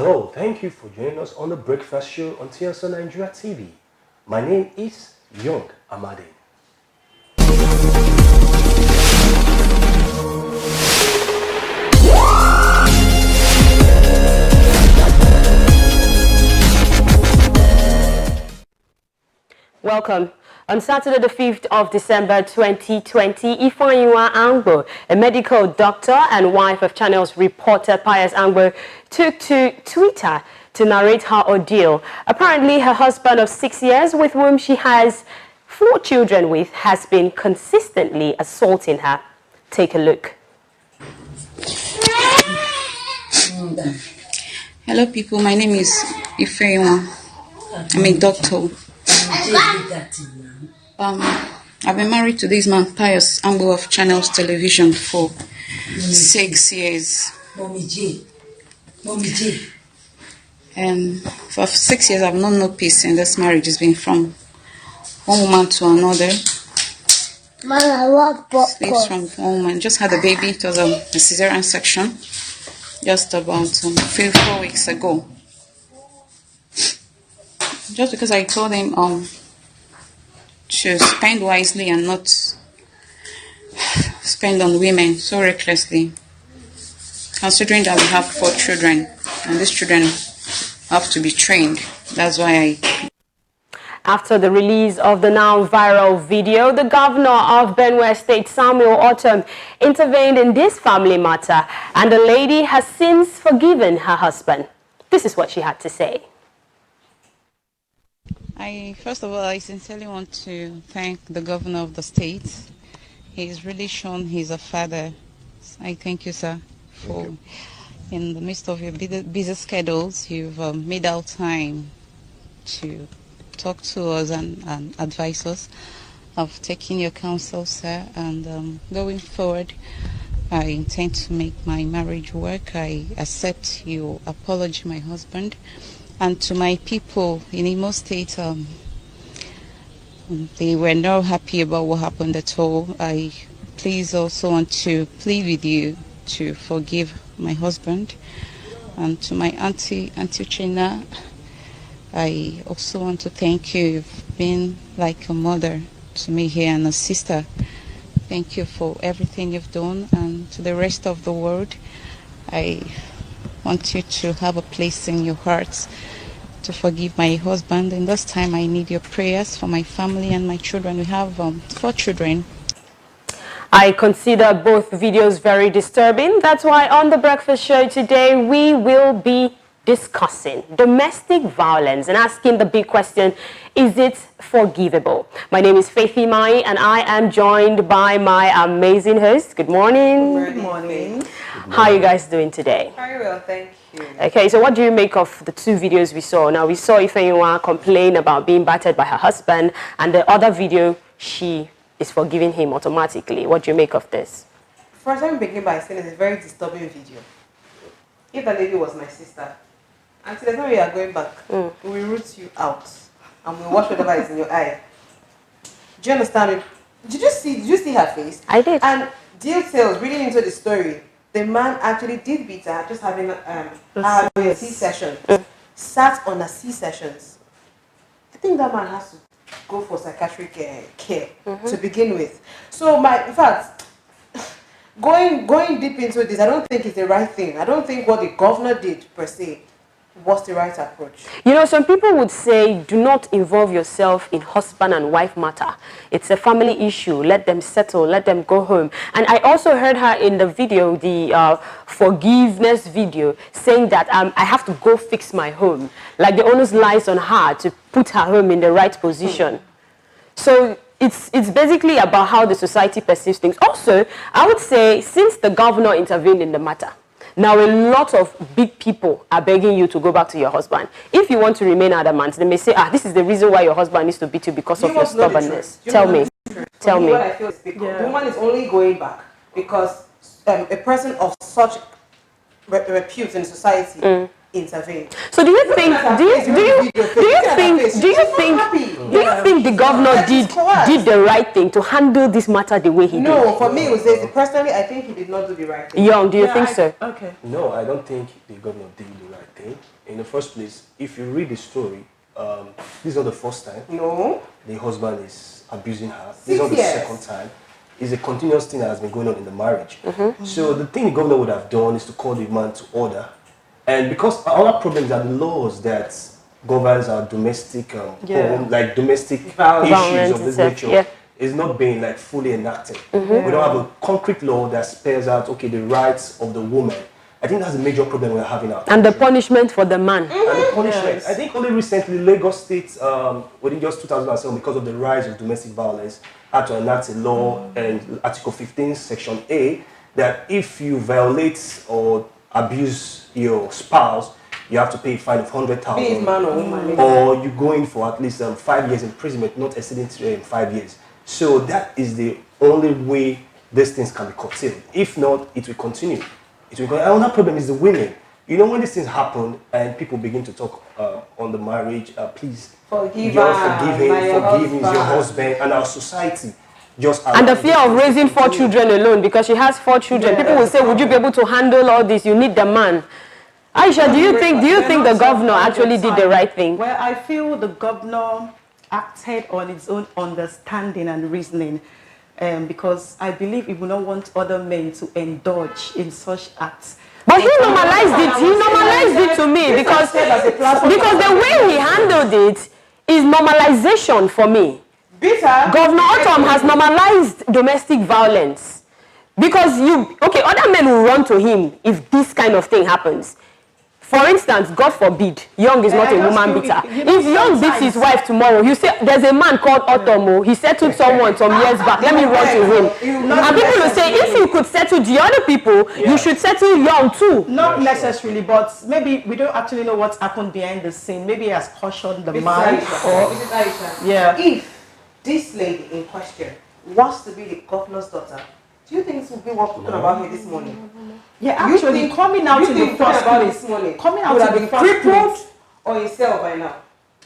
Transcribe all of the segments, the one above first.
Hello, thank you for joining us on the Breakfast Show on TSN Nigeria TV. My name is Young Amade. Welcome. On Saturday, the 5th of December 2020, Ifeanyiwa Angbo, a medical doctor and wife of Channel's reporter Pius Angbo, took to Twitter to narrate her ordeal. Apparently, her husband of 6 years, with whom she has 4 children with, has been consistently assaulting her. Take a look. Hello, people. My name is Ifeanyiwa. I'm a doctor. I've been married to this man, Pius Angbo of Channels Television, for 6 years. And for 6 years, I've known no peace in this marriage. It's been from one woman to another. Sleeps from one woman. Just had a baby. It was a cesarean section just about 4 weeks ago. Just because I told him to spend wisely and not spend on women so recklessly, considering that we have 4 children and these children have to be trained. That's why After the release of the now viral video, the governor of Benue State, Samuel Ortom, intervened in this family matter, and the lady has since forgiven her husband. This is what she had to say. First of all, I sincerely want to thank the governor of the state. He's really shown he's a father. I thank you, sir, for in the midst of your busy schedules, you've made out time to talk to us and advise us. I've taken your counsel, sir, and going forward, I intend to make my marriage work. I accept your apology, my husband. And to my people in Imo State, they were not happy about what happened at all. I please also want to plead with you to forgive my husband. And to my Auntie Uchenna, I also want to thank you. You've been like a mother to me here and a sister. Thank you for everything you've done. And to the rest of the world, I want you to have a place in your hearts to forgive my husband. In this time, I need your prayers for my family and my children. We have 4 children. I consider both videos very disturbing. That's why on the Breakfast Show today, we will be discussing domestic violence and asking the big question, is it forgivable? My name is Faithy Mai, and I am joined by my amazing host. Good morning. Good morning. How are you guys doing today? Very well, thank you. Okay, so what do you make of the 2 videos we saw? Now, we saw Ifeanyiwa complain about being battered by her husband, and the other video, she is forgiving him automatically. What do you make of this? First, let me begin by saying it's a very disturbing video. If the lady was my sister, and there's no way you are going back, we will root you out, and we'll watch whatever is in your eye. Do you understand me? Did you see her face? I did. And details, reading into the story, the man actually did beat her, just having a C-section. Sat on a C-sections. I think that man has to go for psychiatric care to begin with. So in fact, going deep into this, I don't think it's the right thing. I don't think what the governor did per se was the right approach. You know, some people would say, do not involve yourself in husband and wife matter. It's a family issue. Let them settle. Let them go home. And I also heard her in the video, the forgiveness video, saying that I have to go fix my home. Like the onus lies on her to put her home in the right position. So it's basically about how the society perceives things. Also, I would say, since the governor intervened in the matter, now a lot of big people are begging you to go back to your husband. If you want to remain adamant, they may say, this is the reason why your husband needs to beat you because of your stubbornness. Tell me. Tell me. What I feel is because the woman is only going back because a person of such repute in society intervened. So do you think the governor did the right thing to handle this matter the way he did? No, for me, personally, I think he did not do the right thing. Young, do you think so? Okay. No, I don't think the governor did the right thing. thing. In the first place, if you read the story, this is not the first time. No. The husband is abusing her. This is not the second time. It's a continuous thing that has been going on in the marriage. So the thing the governor would have done is to call the man to order. And because our problems are the laws that governs our domestic home, like domestic issues of this nature, is not being like fully enacted. We don't have a concrete law that spells out, okay, the rights of the woman. I think that's a major problem we're having now. And the punishment for the man. And the punishment. I think only recently Lagos State, within just 2007, because of the rise of domestic violence, had to enact a law and Article 15, Section A, that if you violate or abuse your spouse, you have to pay a fine of 100,000, man or woman, or you go in for at least 5 years imprisonment, not exceeding 5 years. So that is the only way these things can be curtailed. If not, it will continue. Another problem is the women. You know, when these things happen and people begin to talk on the marriage, please forgive your husband, and our society just. And the fear of raising 4 children alone, because she has 4 children. People will say, "Would you be able to handle all this? You need the man." Aisha, do you think the governor actually did the right thing? Well, I feel the governor acted on its own understanding and reasoning. Because I believe he would not want other men to indulge in such acts. But he normalized it. He normalized it to me because the way he handled it is normalization for me. Governor Otom has normalized domestic violence because other men will run to him if this kind of thing happens. For instance, God forbid, Young is not a woman beater. If Young beats his wife tomorrow, you say, there's a man called Otomo, he settled someone some years back, let me run to him. And people will say, if you could settle the other people, you should settle Young too. Not necessarily, but maybe we don't actually know what happened behind the scene. Maybe he has cautioned the man. If this lady in question wants to be the governor's daughter, do you think this will be what we're talking about here this morning? Yeah, actually, coming out to the first place, coming out to the first place, or himself by now.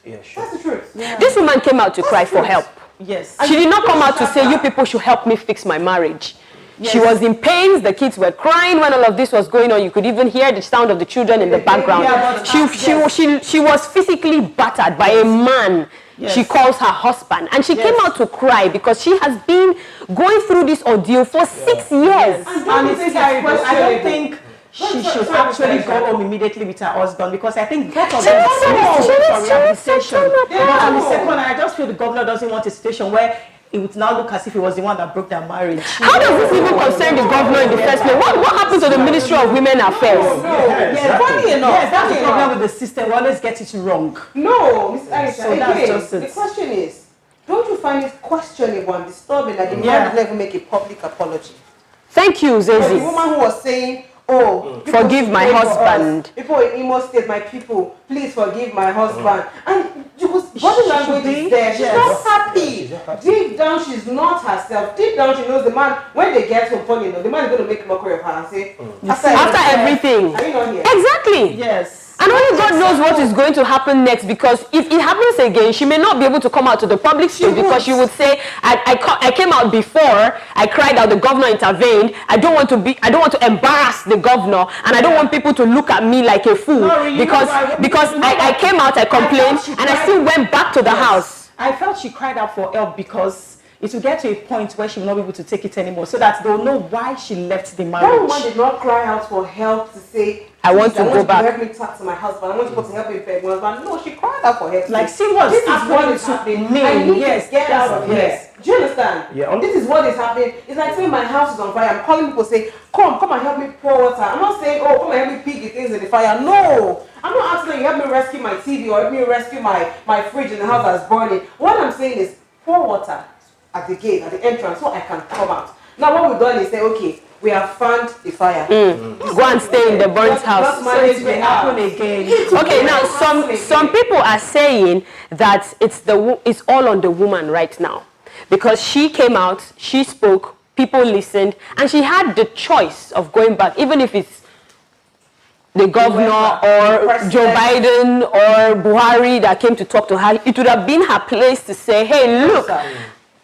Yeah, sure. That's the truth. Yeah. This woman came out to cry for help. Yes. She did not come out to say, you people should help me fix my marriage. Yes. She was in pain, the kids were crying when all of this was going on. You could even hear the sound of the children in the background. She was physically battered by a man. Yes. She calls her husband, and she came out to cry because she has been going through this ordeal for 6 years. And it's terrible. I don't think she should actually go home immediately with her husband, because I think both of them for rehabilitation. And the second, I just feel the governor doesn't want a situation where it would now look as if it was the one that broke their marriage. How does this even concern the governor in the first place? What happens to the Ministry of Women Affairs? Funny enough, that's the problem with the system. We always get it wrong. No, Ms. Aisha, so that's just it. The question is, don't you find it questionable and disturbing that the man did never make a public apology? Thank you, Zezi. The woman who was saying, oh, forgive my husband. People in Imo State, my people, please forgive my husband. And body language is there. She's not happy. Deep down, she's not herself. Deep down, she knows the man, when they get home, funny enough, the man is going to make mockery of her and say, after everything. Are you not here? Exactly. Yes. And only God knows what is going to happen next, because if it happens again, she may not be able to come out to the public space because she would say, I came out before, I cried out, the governor intervened, I don't want to embarrass the governor, and I don't want people to look at me like a fool because I came out, I complained, and I still went back to the house. I felt she cried out for help because it will get to a point where she will not be able to take it anymore, so that they'll know why she left the marriage. That woman did not cry out for help to say, I want to go back. Help me talk to my husband. I want you to help me pay my husband. No, she cried out for help. Like, see what's this is what is happening. I need to get out of here. Do you understand? Yeah. This is what is happening. It's like saying my house is on fire. I'm calling people, say, come and help me pour water. I'm not saying, oh, come and help me pick the things in the fire. No. I'm not asking you help me rescue my TV or help me rescue my fridge in the house that's burning. What I'm saying is pour water at the gate, at the entrance, so I can come out. Now what we've done is say, okay, we have found the fire. Go and stay in the burnt house. So it will happen again. Okay, now some people are saying that it's all on the woman right now, because she came out, she spoke, people listened, and she had the choice of going back, even if it's the governor or Joe Biden or Buhari that came to talk to her. It would have been her place to say, hey, look,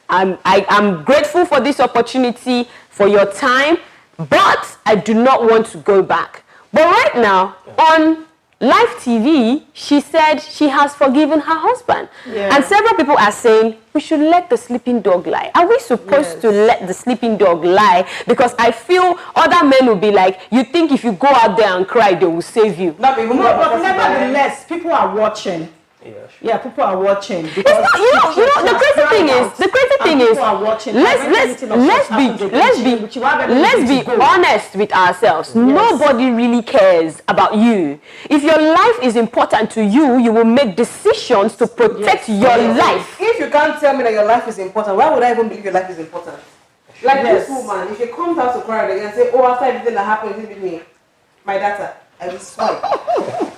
I'm grateful for this opportunity, for your time, but I do not want to go back. But right now, on live TV, she said she has forgiven her husband. Yeah. And several people are saying we should let the sleeping dog lie. Are we supposed to let the sleeping dog lie? Because I feel other men will be like, you think if you go out there and cry, they will save you. But nevertheless, people are watching. Yeah, sure. Yeah, people are watching. It's not, the crazy thing is, let's be honest with ourselves. Yes. Nobody really cares about you. If your life is important to you, you will make decisions to protect your life. If you can't tell me that your life is important, why would I even believe your life is important? Like this woman, if she comes out to cry again and say, oh, after everything that happened, you with me, my daughter, I will swipe.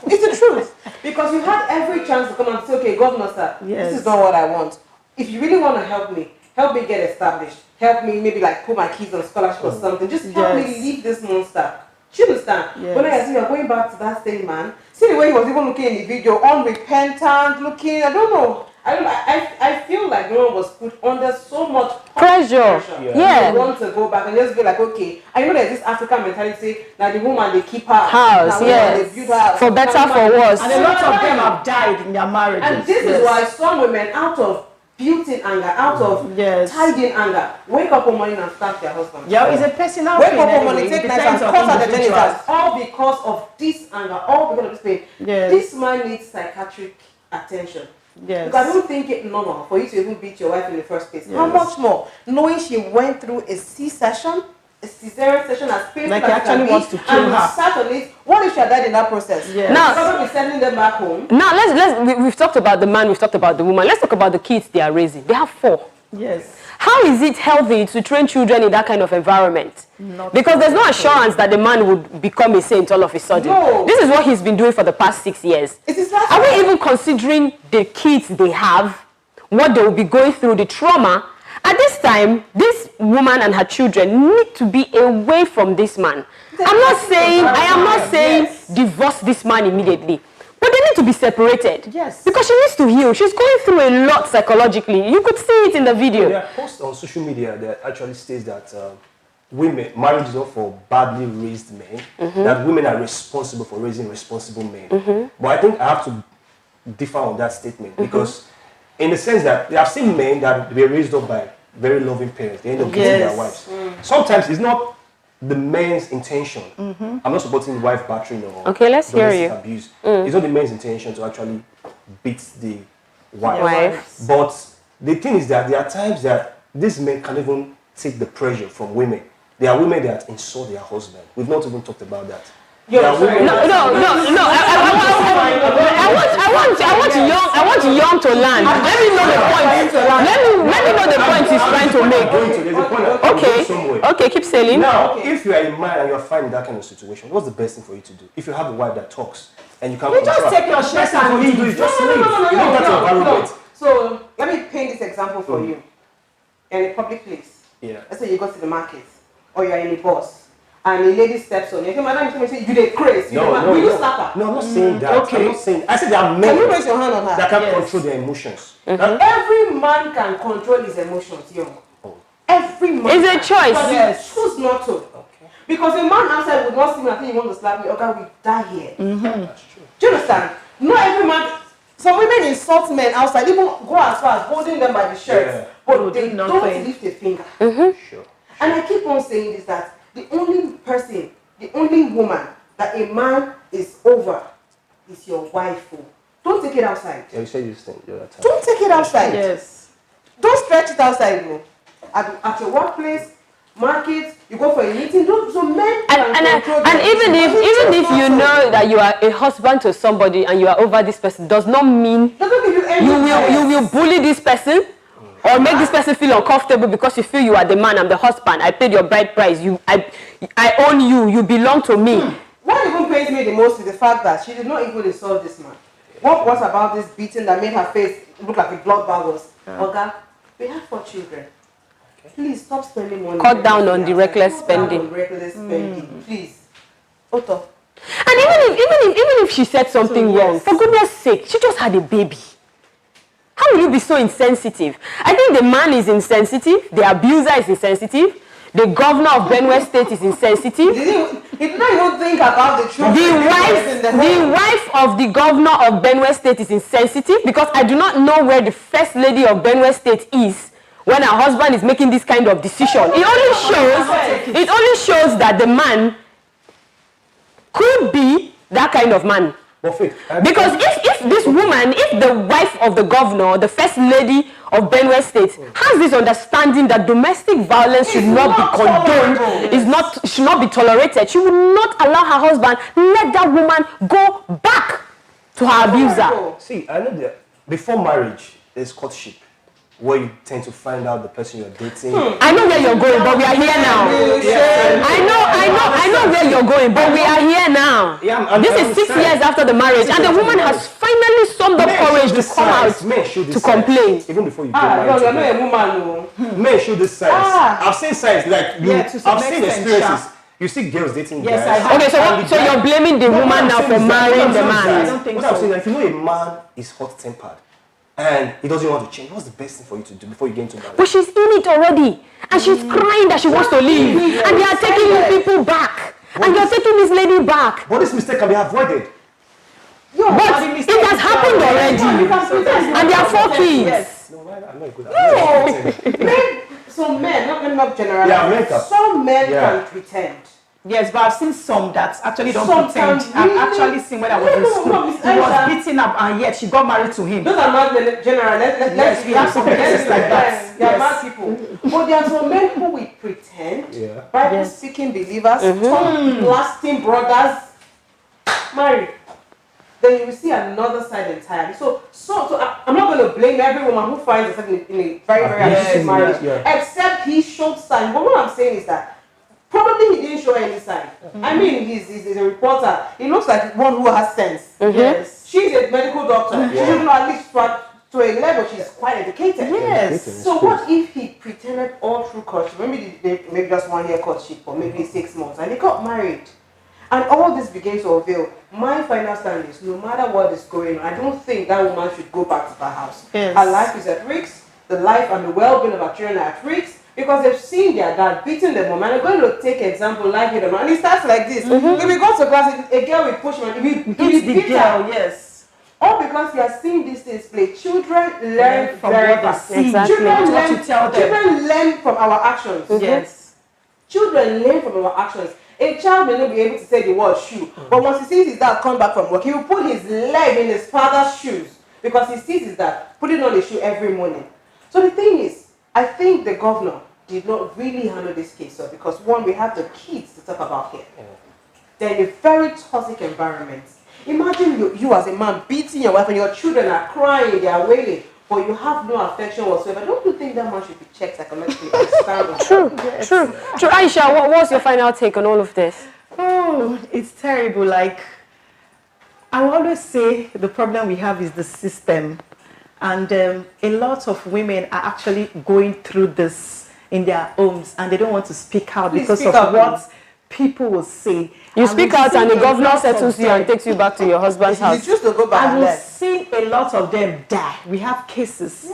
It's the truth. Because you had every chance to come and say, okay, Governor, sir, this is not what I want. If you really want to help me get established, help me maybe like put my kids on scholarship or something, just help me leave this monster. Do you understand? Yes. When I see you're going back to that same man, see the way he was even looking in the video, unrepentant, looking, I don't know. I feel like no one was put under so much pressure. Yeah. They want to go back and just be like, okay. I know there's this African mentality that the woman, they keep her house, they build her for better, for worse. And a lot of them have died in their marriages. And this is why some women, out of built-in anger, out of tied-in anger, wake up one morning and stab their husband. Yeah, it's a personal wake thing. Wake up one morning, take knife and cut out the genitals. All because of this anger, all because of this pain. Yes. This man needs psychiatric attention. Yes. Because I don't think it's normal for you to even beat your wife in the first place. Yes. How much more? Knowing she went through a C-section, a cesarean section as painful like he actually wants to kill her. Sat on it. What if she had died in that process? Yes. Now, probably sending them back home. Now we've talked about the man, we've talked about the woman. Let's talk about the kids they are raising. They have 4. Yes. How is it healthy to train children in that kind of environment? Because there's no assurance that the man would become a saint all of a sudden. No. This is what he's been doing for the past 6 years. Are we even considering the kids they have, what they will be going through, the trauma? At this time, this woman and her children need to be away from this man. I am not saying divorce this man immediately. But they need to be separated. Yes. Because she needs to heal. She's going through a lot psychologically. You could see it in the video. There are posts on social media that actually states that marriage is not for badly raised men, that women are responsible for raising responsible men. But I think I have to differ on that statement because in the sense that I've seen men that were raised up by very loving parents, they end up getting their wives. Sometimes it's not the man's intention. I'm not supporting wife battering or domestic abuse. It's not the man's intention to actually beat the wife. But the thing is that there are times that these men can't even take the pressure from women. There are women that insult their husband. We've not even talked about that. No. I want Young to land. Let me know the point. Let me know the point he's trying to make. Okay, keep saying. Now, if you are a man and you are finding that kind of situation, what's the best thing for you to do? If you have a wife that talks and you can't just take your shit and leave. Just leave. No. So let me paint this example for you. In a public place. Yeah. Let's say you go to the market or you are in a bus. And a lady steps on you. Okay, madam, you say you dey crazy. Will you slap her? No, I'm not saying that. Okay. I'm not saying. I said there are men. Can you raise your hand on her? That can control their emotions. Every man can control his emotions, young. Every man. It's a choice. But you choose not to. Okay. Because a man outside would not see me and think you want to slap me. Okay, we die here. That's true. Do you understand? Not every man. Some women insult men outside, even go as far as holding them by the shirt, but they don't lift a finger. Sure. And I keep on saying this, that the only person, the only woman that a man is over is your wife. Don't take it outside. Yeah, you said you think the other time. Don't take it outside. Yes. Don't stretch it outside, bro. At your workplace, market, you go for a meeting. So men and even if you know that you are a husband to somebody and you are over this person, does not mean you will bully this person. Or make this person feel uncomfortable because you feel you are the man, I'm the husband, I paid your bride price, I own you, you belong to me. What even pains me the most is the fact that she did not even insult this man. What was about this beating that made her face look like a blood bag was? Okay, we have 4 children. Please stop spending money. Cut down on the reckless spending. Please. Otto. And even if she said something wrong, for goodness sake, she just had a baby. How will you be so insensitive? I think the man is insensitive, the abuser is insensitive, the governor of Benue State is insensitive. He did not even think about the children. The wife of the governor of Benue State is insensitive, because I do not know where the first lady of Benue State is when her husband is making this kind of decision. It only shows that the man could be that kind of man. Because if this woman, if the wife of the governor, the first lady of Benue State, has this understanding that domestic violence should not be condoned, should not be tolerated, she will not allow her husband let that woman go back to her abuser. See, I know that before marriage, there's courtship, where you tend to find out the person you're dating. I know where you're going, but we are here now. I know where you're going, but we are here now. This is 6 years after the marriage, and the woman has finally summed up courage to come out to complain. Even before you get married. You're not a woman. Men show this signs. I've seen signs like I've seen experiences. You see girls dating guys. Okay, so you're blaming the woman now for marrying the man. I don't think what I'm so. saying, if you know a man is hot-tempered and he doesn't want to change, what's the best thing for you to do before you get into marriage? But she's in it already, and she's crying that she wants to leave, and they are taking you people back, and you're taking this lady back. But this mistake can be avoided. But it has happened already, and there are 4 kids. Yes. No, I'm not good at Men, some men, not generalize. Yeah, men can. Some men can pretend. Yes, but I've seen some that actually don't Some pretend. can I've really- actually seen when I was in school. Miss He was Aisha. beaten up and yet she got married to him. Those are not general. Yes, we have some cases like that. They are Yes. mad people. But there are some men who will pretend. Yeah. Bible-speaking believers, tongue-blasting brothers, married. Then you will see another side entirely. So I'm not going to blame every woman who finds herself in a very, very abusive marriage, except he showed signs. But what I'm saying is that probably he didn't show any sign. I mean, he's a reporter. He looks like one who has sense. Yes. She's a medical doctor. She should know at least to a level she's quite educated. Yes. So what if he pretended all through courtship? Maybe just 1 year courtship or maybe 6 months, and they got married. And all this began to unveil. My final stand is, no matter what is going on, I don't think that woman should go back to her house. Yes. Her life is at risk. The life and the well-being of her children are at risk. Because they've seen their dad beating the mom, and they're going to take example like him. And it starts like this. If we go to class, a girl will push him and he will beat the girl, yes. All because he has seen these things play. Children learn from very what they fast. see. Exactly. Children learn from our actions. Yes. Children learn from our actions. A child may not be able to say the word shoe, but once he sees his dad come back from work, he will put his leg in his father's shoes because he sees his dad putting on a shoe every morning. So the thing is, I think the governor did not really handle this case well, because one, we have the kids to talk about here. They're in a very toxic environment. Imagine you as a man beating your wife and your children are crying, they are wailing, but you have no affection whatsoever. Don't you think that man should be checked psychologically? True. Aisha, what was your final take on all of this? Oh, it's terrible. Like, I will always say the problem we have is the system. And a lot of women are actually going through this in their homes and they don't want to speak out because of what people will say. You speak out and the governor settles you and takes you back to your husband's house. You choose to go back And and we've left. seen a lot of them die. We have cases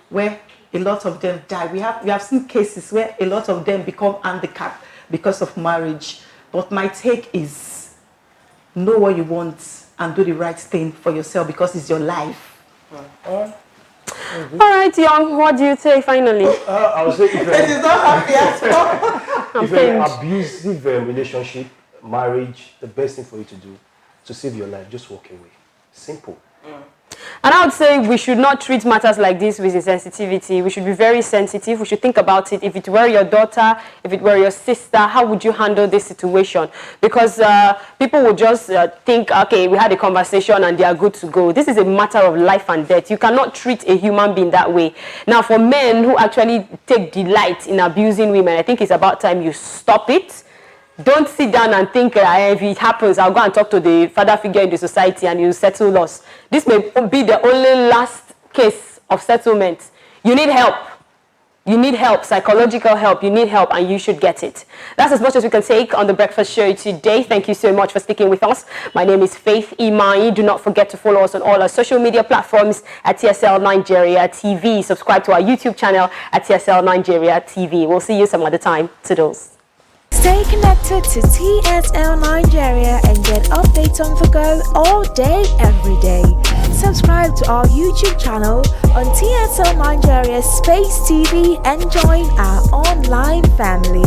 where a lot of them die. We have seen cases where a lot of them become handicapped because of marriage. But my take is, know what you want and do the right thing for yourself because it's your life. All right, Young, what do you say finally? I would say if an abusive relationship, marriage, the best thing for you to do to save your life, just walk away. Simple. And I would say we should not treat matters like this with insensitivity. We should be very sensitive. We should think about it. If it were your daughter, if it were your sister, how would you handle this situation? Because people would just think, okay, we had a conversation and they are good to go. This is a matter of life and death. You cannot treat a human being that way. Now, for men who actually take delight in abusing women, I think it's about time you stop it. Don't sit down and think, if it happens, I'll go and talk to the father figure in the society and he'll settle us. This may be the only last case of settlement. You need help. You need help, psychological help. You need help, and you should get it. That's as much as we can take on The Breakfast Show today. Thank you so much for sticking with us. My name is Faith Imai. Do not forget to follow us on all our social media platforms at TSL Nigeria TV. Subscribe to our YouTube channel at TSL Nigeria TV. We'll see you some other time. Toodles. Stay connected to TSL Nigeria and get updates on the go all day, every day. Subscribe to our YouTube channel on TSL Nigeria Space TV and join our online family.